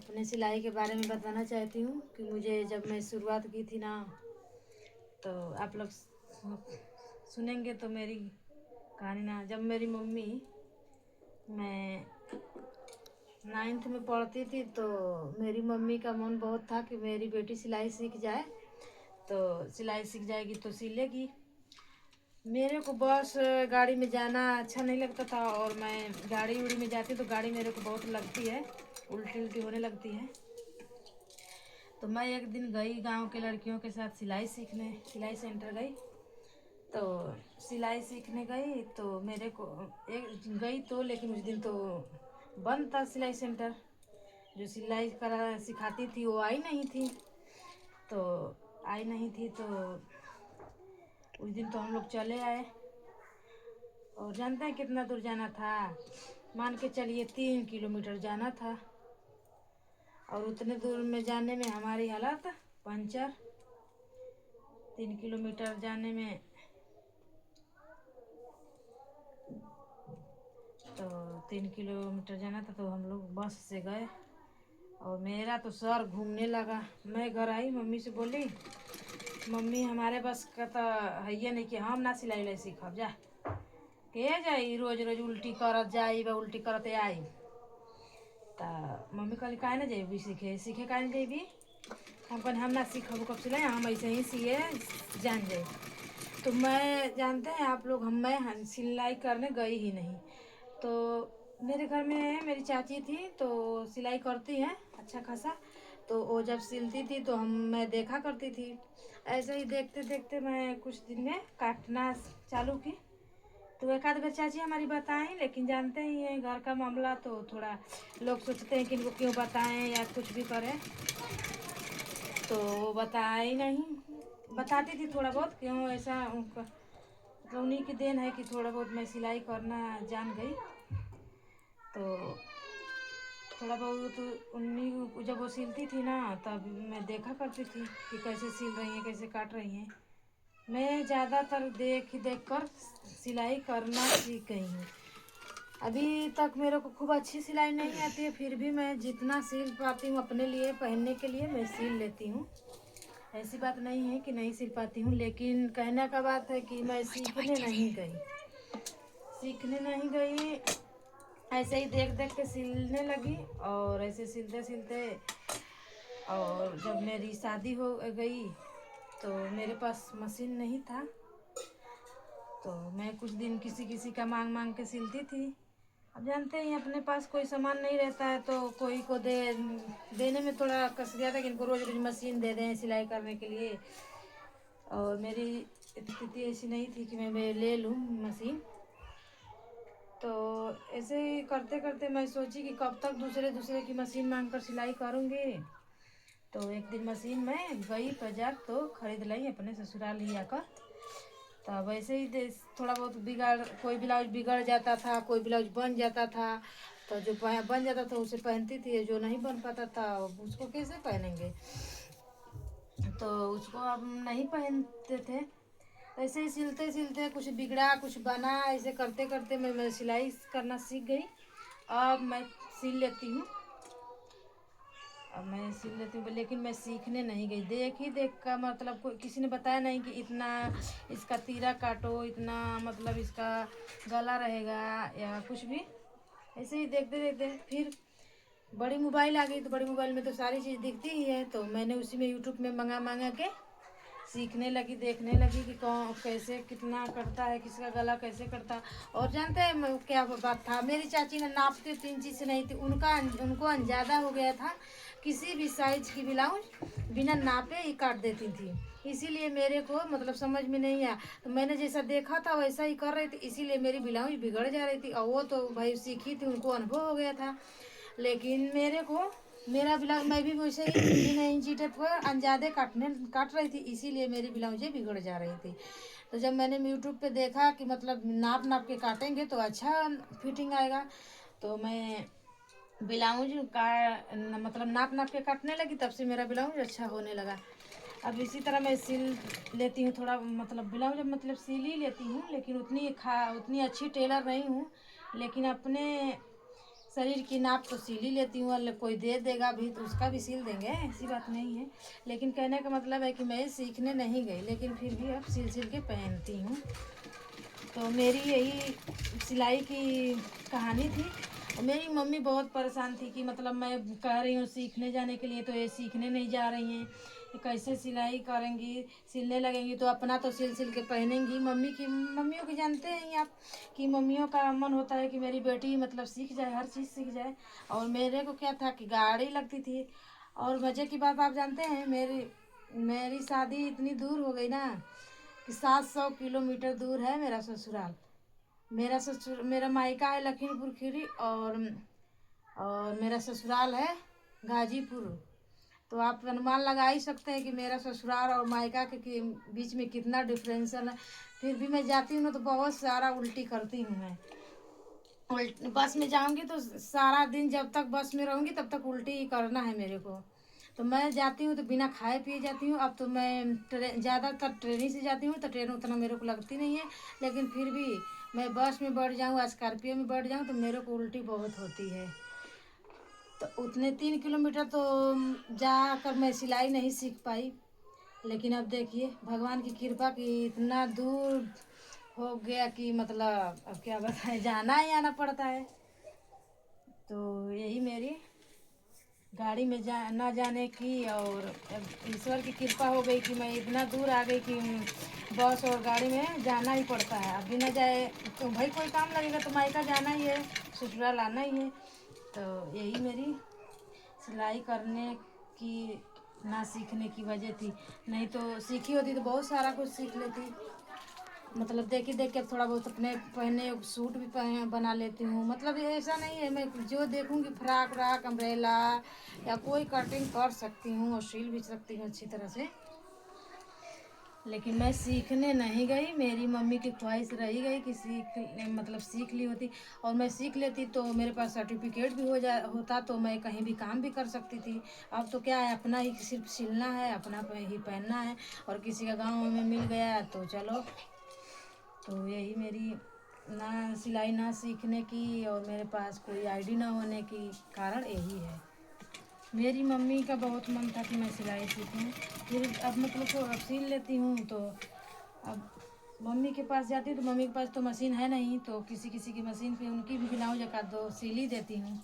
अपने सिलाई के बारे में बताना चाहती हूँ कि मुझे जब मैं शुरुआत की थी ना, तो आप लोग सुनेंगे तो मेरी कहानी ना। जब मेरी मम्मी, मैं 9th में पढ़ती थी तो मेरी मम्मी का मन बहुत था कि मेरी बेटी सिलाई सीख जाए, तो सिलाई सीख जाएगी तो सिलेगी। मेरे को बस गाड़ी में जाना अच्छा नहीं लगता था, और मैं गाड़ी उड़ी में जाती तो गाड़ी मेरे को बहुत लगती है, उल्टी उल्टी होने लगती है। तो मैं एक दिन गई गांव के लड़कियों के साथ सिलाई सीखने, सिलाई सेंटर गई। तो सिलाई सीखने गई तो मेरे को एक गई तो, लेकिन उस दिन तो बंद था सिलाई सेंटर। जो सिलाई करा सिखाती थी वो आई नहीं थी। तो आई नहीं थी तो उस दिन तो हम लोग चले आए। और जानते हैं कितना दूर जाना था? मान के चलिए 3 किलोमीटर जाना था। और उतने दूर में जाने में हमारी हालत पंचर। 3 किलोमीटर जाने में, तो 3 किलोमीटर जाना था तो हम लोग बस से गए। और मेरा तो सर घूमने लगा। मैं घर आई, मम्मी से बोली, मम्मी हमारे बस का तो है ये नहीं कि हम ना सिलाई उलाई सीखब। जा के जाई रोज रोज उल्टी करत जाई बा, उल्टी करत आई। तो मम्मी कहली काहे ना जेबी सीखे, सीखे काहे ना जेबी? हम कहनी हम ना सीखब कब सिलाई, हम ऐसे ही सिए जान जाए। तो मैं, जानते हैं आप लोग, मैं सिलाई करने गई ही नहीं। तो मेरे घर में मेरी चाची थी तो सिलाई करती हैं अच्छा खासा। तो वो जब सिलती थी तो मैं देखा करती थी। ऐसे ही देखते देखते मैं कुछ दिन में काटना चालू की। तो एक आध बार चाची हमारी बताएं, लेकिन जानते ही हैं घर का मामला तो थोड़ा लोग सोचते हैं कि इनको क्यों बताएं या कुछ भी करें, तो वो बताए नहीं। बताती थी थोड़ा बहुत, क्यों ऐसा उनका मतलब उन्हीं की देन है कि थोड़ा बहुत मैं सिलाई करना जान गई। तो थोड़ा बहुत उन्हीं जब वो सिलती थी ना, तब मैं देखा करती थी कि कैसे सिल रही हैं, कैसे काट रही हैं। मैं ज़्यादातर देख कर सिलाई करना सीख गई हूँ। अभी तक मेरे को खूब अच्छी सिलाई नहीं आती है, फिर भी मैं जितना सिल पाती हूँ अपने लिए पहनने के लिए मैं सिल लेती हूँ। ऐसी बात नहीं है कि नहीं सिल पाती हूँ, लेकिन कहने का बात है कि मैं सीखने नहीं गई। ऐसे ही देख देख के सिलने लगी। और ऐसे सिलते सिलते, और जब मेरी शादी हो गई तो मेरे पास मशीन नहीं था। तो मैं कुछ दिन किसी किसी का मांग मांग के सिलती थी। अब जानते हैं अपने पास कोई सामान नहीं रहता है तो कोई को देने में थोड़ा कस गया था कि इनको रोज रोज मशीन दे दें सिलाई करने के लिए। और मेरी स्थिति ऐसी नहीं थी कि मैं ले लूँ मशीन। तो ऐसे ही करते करते मैं सोची कि कब तक दूसरे दूसरे की मशीन मांग कर सिलाई करूँगी। तो एक दिन मशीन में गई बाजार तो खरीद लाई अपने ससुराल ही आकर। तब ऐसे ही थोड़ा बहुत बिगाड़, कोई ब्लाउज बिगड़ जाता था, कोई ब्लाउज बन जाता था। तो जो बन जाता था उसे पहनती थी, जो नहीं बन पाता था उसको कैसे पहनेंगे। तो उसको अब नहीं पहनते थे। ऐसे ही सिलते सिलते कुछ बिगड़ा कुछ बना, ऐसे करते करते मैं सिलाई करना सीख गई। अब मैं सिल लेती हूँ। अब मैं सिल लेती हूँ, लेकिन मैं सीखने नहीं गई। देख ही देख का मतलब कोई किसी ने बताया नहीं कि इतना इसका तीरा काटो, इतना मतलब इसका गला रहेगा या कुछ भी। ऐसे ही देखते देखते फिर बड़ी मोबाइल आ गई। तो बड़ी मोबाइल में तो सारी चीज़ दिखती ही है। तो मैंने उसी में यूट्यूब में मंगा मंगा के सीखने लगी, देखने लगी कि कौन कैसे कितना करता है, किसका गला कैसे करता। और जानते हैं क्या बात था, मेरी चाची ने नापते 3 चीज से नहीं थी, उनको अंजादा हो गया था किसी भी साइज की ब्लाउज बिना नापे ही काट देती थी। इसीलिए मेरे को मतलब समझ में नहीं आया। तो मैंने जैसा देखा था वैसा ही कर रही थी, इसीलिए मेरी ब्लाउज बिगड़ जा रही थी। और वो तो भाई सीखी थी, उनको अनुभव हो गया था। लेकिन मेरे को मेरा ब्लाउज, मैं भी वैसे ही बिना इंची टेप पर अंजादे काट रही थी, इसीलिए मेरी ब्लाउजें बिगड़ जा रही थी। तो जब मैंने यूट्यूब पे देखा कि मतलब नाप नाप के काटेंगे तो अच्छा फिटिंग आएगा, तो मैं ब्लाउज का मतलब नाप नाप के काटने लगी। तब से मेरा ब्लाउज अच्छा होने लगा। अब इसी तरह मैं सिल लेती हूँ थोड़ा, मतलब ब्लाउज मतलब सिल ही लेती हूँ, लेकिन उतनी अच्छी टेलर नहीं हूँ। लेकिन अपने शरीर की नाप तो सिल ही लेती हूँ, और कोई दे देगा भी तो उसका भी सिल देंगे, ऐसी बात नहीं है। लेकिन कहने का मतलब है कि मैं सीखने नहीं गई, लेकिन फिर भी अब सिल सिल के पहनती हूँ। तो मेरी यही सिलाई की कहानी थी। और मेरी मम्मी बहुत परेशान थी कि मतलब मैं कह रही हूँ सीखने जाने के लिए, तो ये सीखने नहीं जा रही हैं, ये कैसे सिलाई करेंगी, सिलने लगेंगी तो अपना तो सिल सिल के पहनेंगी। मम्मियों की जानते हैं ही आप कि मम्मियों का मन होता है कि मेरी बेटी मतलब सीख जाए, हर चीज़ सीख जाए। और मेरे को क्या था कि गाड़ी लगती थी। और मज़े की बात आप जानते हैं, मेरी शादी इतनी दूर हो गई ना कि 700 किलोमीटर दूर है मेरा ससुराल। मेरा मायका है लखीमपुर खीरी, और मेरा ससुराल है गाजीपुर। तो आप अनुमान लगा ही सकते हैं कि मेरा ससुराल और मायका के बीच में कितना डिफरेंसल है। फिर भी मैं जाती हूँ ना तो बहुत सारा उल्टी करती हूँ मैं। बस में जाऊंगी तो सारा दिन जब तक बस में रहूंगी तब तक उल्टी ही करना है मेरे को। तो मैं जाती हूँ तो बिना खाए पिए जाती हूँ। अब तो मैं ज़्यादातर ट्रेन से जाती हूँ, तो ट्रेन उतना मेरे को लगती नहीं है। लेकिन फिर भी मैं बस में बढ़ जाऊँ, स्कॉर्पियो में बढ़ जाऊँ, तो मेरे को उल्टी बहुत होती है। तो उतने 3 किलोमीटर तो जाकर मैं सिलाई नहीं सीख पाई। लेकिन अब देखिए भगवान की कृपा की इतना दूर हो गया कि मतलब अब क्या बताएं, जाना ही आना पड़ता है। तो यही मेरी गाड़ी में ना जाने की, और ईश्वर की कृपा हो गई कि मैं इतना दूर आ गई कि बस और गाड़ी में जाना ही पड़ता है। अभी ना जाए तो भाई कोई काम लगेगा तो मायका जाना ही है, ससुराल आना ही है। तो यही मेरी सिलाई करने की ना सीखने की वजह थी। नहीं तो सीखी होती तो बहुत सारा कुछ सीख लेती। मतलब देख के थोड़ा बहुत अपने पहने सूट भी बना लेती हूँ। मतलब ये ऐसा नहीं है, मैं जो देखूँगी फ्राक व्राक अम्ब्रेला या कोई कटिंग कर सकती हूँ और सिल भी सकती हूँ अच्छी तरह से। लेकिन मैं सीखने नहीं गई, मेरी मम्मी की ख्वाहिश रही गई कि सीख ली होती और मैं सीख लेती तो मेरे पास सर्टिफिकेट भी होता, तो मैं कहीं भी काम भी कर सकती थी। अब तो क्या है, अपना ही सिर्फ सिलना है, अपना ही पहनना है, और किसी का गाँव में मिल गया तो चलो। तो यही मेरी ना सिलाई ना सीखने की और मेरे पास कोई आईडी ना होने की कारण यही है। मेरी मम्मी का बहुत मन था कि मैं सिलाई सीखूं, फिर अब मतलब तो अब सील लेती हूँ। तो अब मम्मी के पास जाती तो मम्मी के पास तो मशीन है नहीं, तो किसी किसी की मशीन पे उनकी भी ब्लाउज का दो सिल ही देती हूँ।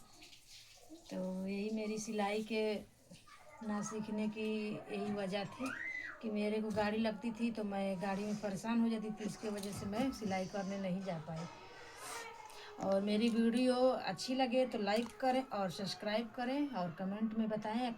तो यही मेरी सिलाई के ना सीखने की यही वजह थी कि मेरे को गाड़ी लगती थी तो मैं गाड़ी में परेशान हो जाती थी, इसके वजह से मैं सिलाई करने नहीं जा पाई। और मेरी वीडियो अच्छी लगे तो लाइक करें और सब्सक्राइब करें और कमेंट में बताएं